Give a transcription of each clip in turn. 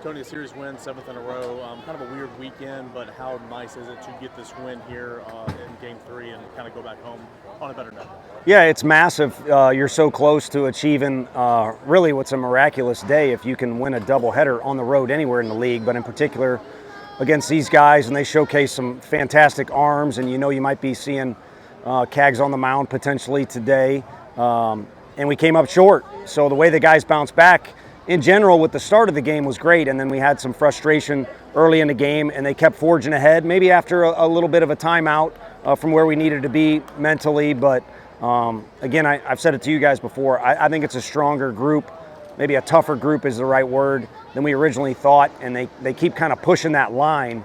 Tony, a series win, seventh in a row. Kind of a weird weekend, but how nice is it to get this win here in Game 3 and kind of go back home on a better note? Yeah, it's massive. You're so close to achieving really what's a miraculous day if you can win a doubleheader on the road anywhere in the league, but in particular against these guys, and they showcase some fantastic arms, and you might be seeing Cags on the mound potentially today, and we came up short. So the way the guys bounced back in general with the start of the game was great, and then we had some frustration early in the game, and they kept forging ahead, maybe after a little bit of a timeout from where we needed to be mentally, but again, I've said it to you guys before, I think it's a stronger group, maybe a tougher group is the right word, than we originally thought, and they keep kind of pushing that line,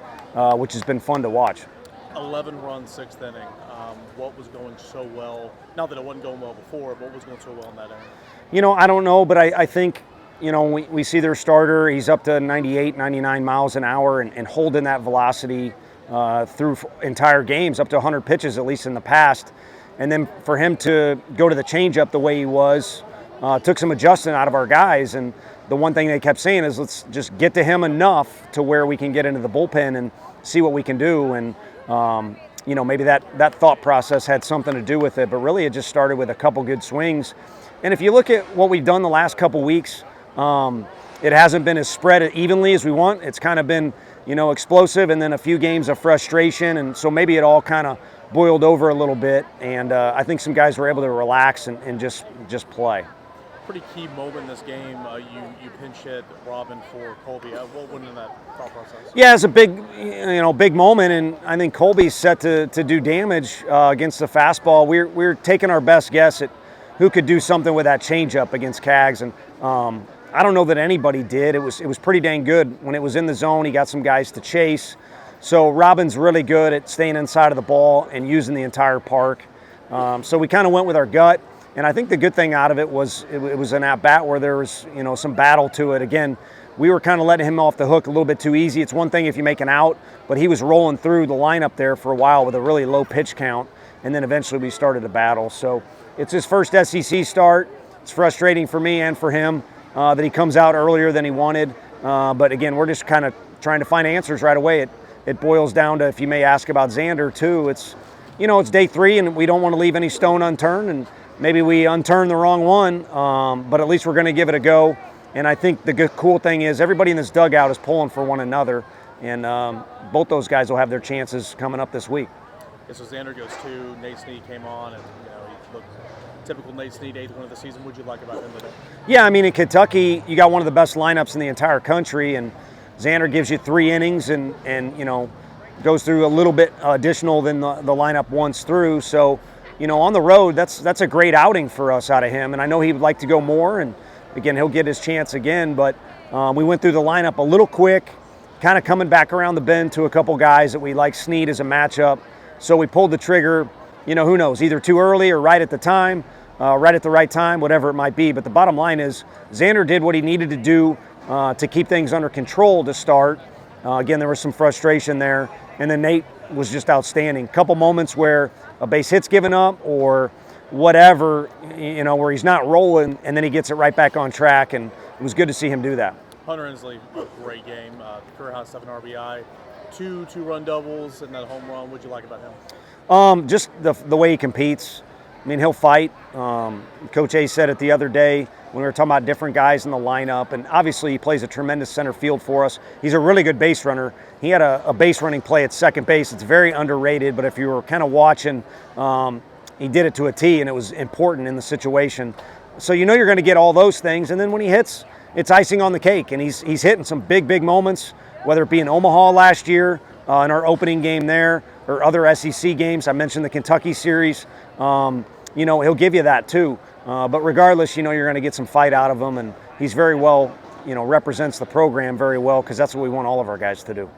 which has been fun to watch. 11 runs, sixth inning. What was going so well? Not that it wasn't going well before, but what was going so well in that inning? I don't know, but I think, we see their starter. He's up to 98, 99 miles an hour and holding that velocity through entire games, up to 100 pitches, at least in the past. And then for him to go to the changeup the way he was, took some adjustment out of our guys. And the one thing they kept saying is, let's just get to him enough to where we can get into the bullpen and see what we can do. And, maybe that thought process had something to do with it. But really, it just started with a couple good swings. And if you look at what we've done the last couple weeks, it hasn't been as spread evenly as we want. It's kind of been, explosive, and then a few games of frustration. And so maybe it all kind of boiled over a little bit. And I think some guys were able to relax and just play. Pretty key moment in this game. You pinch hit Robin for Colby. What went in that thought process? Yeah, it's a big moment, and I think Colby's set to do damage against the fastball. We're taking our best guess at who could do something with that changeup against Cags, and I don't know that anybody did. It was pretty dang good when it was in the zone. He got some guys to chase. So Robin's really good at staying inside of the ball and using the entire park. So we kind of went with our gut. And I think the good thing out of it was it was an at-bat where there was, some battle to it. Again, we were kind of letting him off the hook a little bit too easy. It's one thing if you make an out, but he was rolling through the lineup there for a while with a really low pitch count, and then eventually we started a battle. So it's his first SEC start. It's frustrating for me and for him that he comes out earlier than he wanted. But again, we're just kind of trying to find answers right away. It boils down to, if you may ask about Xander too, it's day 3 and we don't want to leave any stone unturned, and maybe we unturned the wrong one, but at least we're going to give it a go. And I think the cool thing is everybody in this dugout is pulling for one another, and both those guys will have their chances coming up this week. Yeah, so Xander goes 2, Nate Snead came on, and he looked typical Nate Snead, 8th win of the season. What would you like about him today? Yeah, I mean, in Kentucky, you got one of the best lineups in the entire country, and Xander gives you 3 innings and goes through a little bit additional than the lineup once through. So, on the road, that's a great outing for us out of him, and I know he would like to go more, and again, he'll get his chance again, but we went through the lineup a little quick, kind of coming back around the bend to a couple guys that we like Snead as a matchup, so we pulled the trigger, who knows, either too early or right at the time, right at the right time, whatever it might be, but the bottom line is Xander did what he needed to do to keep things under control to start. Again, there was some frustration there, and then Nate was just outstanding. Couple moments where a base hit's given up or whatever, where he's not rolling, and then he gets it right back on track, and it was good to see him do that. Hunter Inslee, a great game. Career high 7 RBI, 2 two-run doubles, and that home run. What'd you like about him? Just the way he competes. I mean, he'll fight. Coach A said it the other day when we were talking about different guys in the lineup, and obviously he plays a tremendous center field for us. He's a really good base runner. He had a base running play at second base. It's very underrated, but if you were kind of watching, he did it to a T, and it was important in the situation. So you're going to get all those things, and then when he hits, it's icing on the cake, and he's hitting some big moments, whether it be in Omaha last year, in our opening game there, or other SEC games. I mentioned the Kentucky series. He'll give you that too. But regardless, you're going to get some fight out of him, and he's very well, represents the program very well, because that's what we want all of our guys to do.